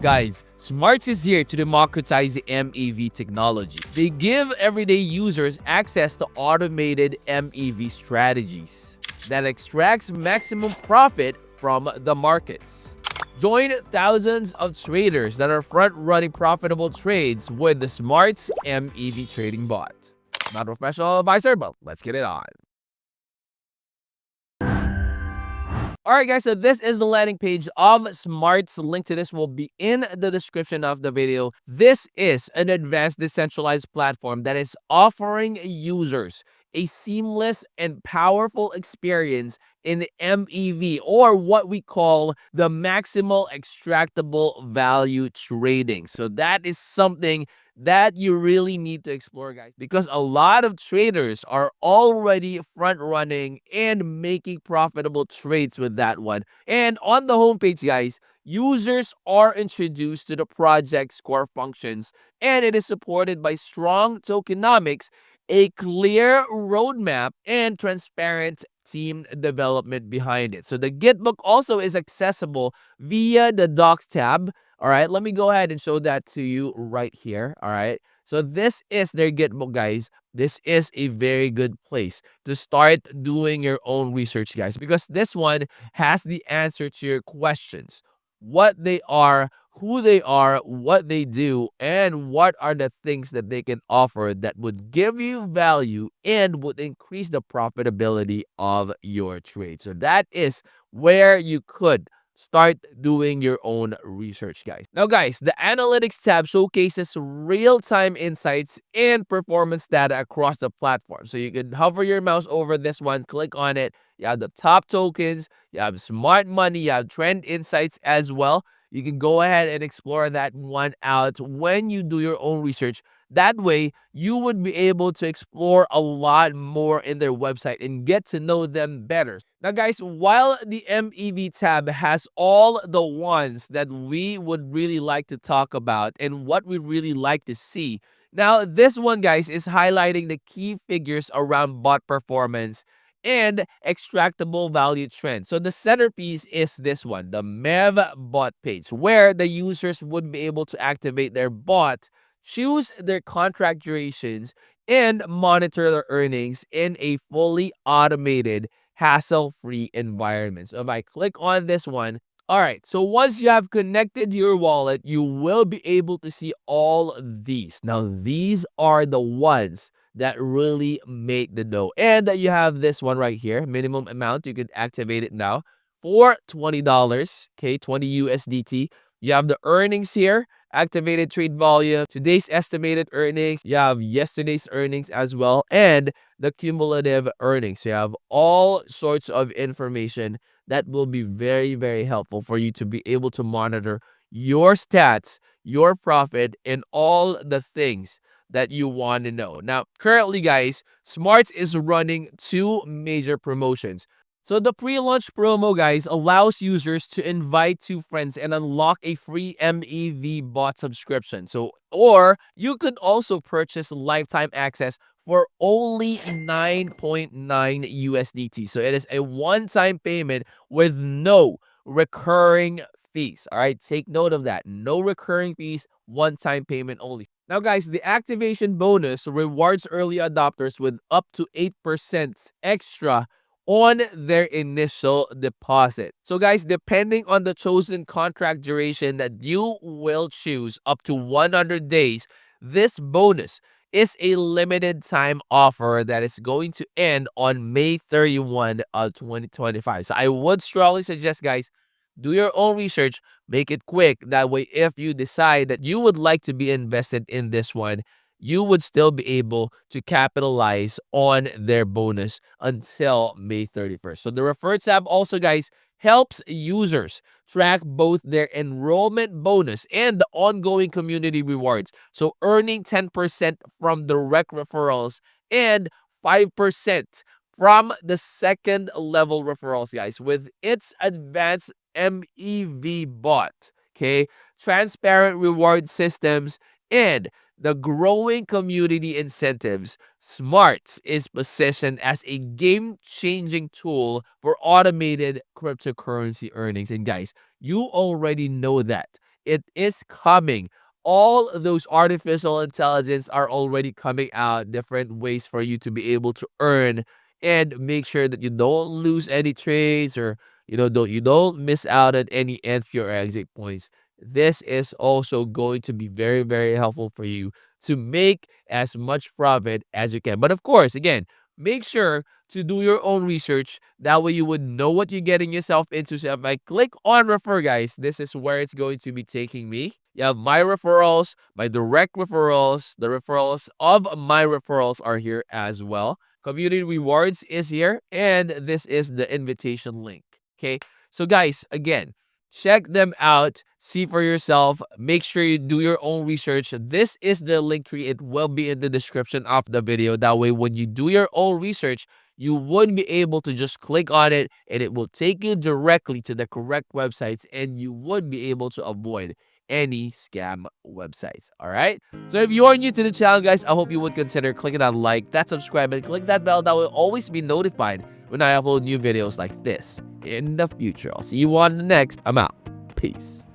Guys, Smarts is here to democratize the MEV technology. They give everyday users access to automated MEV strategies that extracts maximum profit from the markets. Join thousands of traders that are front-running profitable trades with the Smarts MEV Trading Bot. Not a professional advisor, but let's get it on. Alright guys, so this is the landing page of Smarts. Link to this will be in the description of the video. This is an advanced decentralized platform that is offering users a seamless and powerful experience in the MEV, or what we call the maximal extractable value trading. So that is something that you really need to explore, guys, because a lot of traders are already front running and making profitable trades with that one. And on the homepage, guys, users are introduced to the project's core functions, and it is supported by strong tokenomics, a clear roadmap, and transparent team development behind it. So the Gitbook also is accessible via the Docs tab. All right, let me go ahead and show that to you right here. All right, so this is their Gitbook, guys. This is a very good place to start doing your own research, guys, because this one has the answer to your questions: what they are, who they are, what they do, and what are the things that they can offer that would give you value and would increase the profitability of your trade. So that is where you could start doing your own research, guys. Now, guys, the Analytics tab showcases real-time insights and performance data across the platform. So you can hover your mouse over this one, click on it. You have the top tokens, you have smart money, you have trend insights as well. You can go ahead and explore that one out when you do your own research. That way, you would be able to explore a lot more in their website and get to know them better. Now, guys, while the MEV tab has all the ones that we would really like to talk about and what we really like to see, now this one, guys, is highlighting the key figures around bot performance and extractable value trend. So the centerpiece is this one, the MEV Bot page, where the users would be able to activate their bot, choose their contract durations, and monitor their earnings in a fully automated, hassle-free environment. So if I click on this one, all right, so once you have connected your wallet, you will be able to see all these. Now, these are the ones that really make the dough. And you have this one right here, minimum amount. You can activate it now for $20, okay, 20 USDT. You have the earnings here, activated trade volume, today's estimated earnings. You have yesterday's earnings as well, and the cumulative earnings. So you have all sorts of information that will be very, very helpful for you to be able to monitor your stats, your profit, and all the things that you want to know. Now, currently, guys, Smarts is running two major promotions. So the pre-launch promo, guys, allows users to invite two friends and unlock a free MEV bot subscription. So, or you could also purchase lifetime access for only 9.9 USDT. So it is a one-time payment with no recurring fees. All right, take note of that. No recurring fees, one-time payment only. Now, guys, the activation bonus rewards early adopters with up to 8% extra on their initial deposit. So, guys, depending on the chosen contract duration that you will choose, up to 100 days, this bonus is a limited time offer that is going to end on May 31 of 2025. So I would strongly suggest, guys, do your own research, make it quick. That way, if you decide that you would like to be invested in this one, you would still be able to capitalize on their bonus until May 31st. So the Refer tab also, guys, helps users track both their enrollment bonus and the ongoing community rewards. So earning 10% from direct referrals and 5% from the second level referrals, guys, with its advanced MEV bot, okay, transparent reward systems, and the growing community incentives. Smarts is positioned as a game-changing tool for automated cryptocurrency earnings. And guys, you already know that it is coming. All those artificial intelligence are already coming out, different ways for you to be able to earn and make sure that you don't lose any trades, or you don't miss out on any entry or exit points. This is also going to be very, very helpful for you to make as much profit as you can. But of course, again, make sure to do your own research. That way you would know what you're getting yourself into. So if I click on refer, guys, this is where it's going to be taking me. You have my referrals, my direct referrals, the referrals of my referrals are here as well. Community rewards is here, and this is the invitation link. Okay, so guys, again, check them out, see for yourself, make sure you do your own research. This is the link tree. It will be in the description of the video. That way, when you do your own research, you would be able to just click on it and it will take you directly to the correct websites, and you would be able to avoid any scam websites. All right. So if you are new to the channel, guys, I hope you would consider clicking that like, that subscribe, and click that bell. That will always be notified when I upload new videos like this in the future. I'll see you on the next. I'm out. Peace.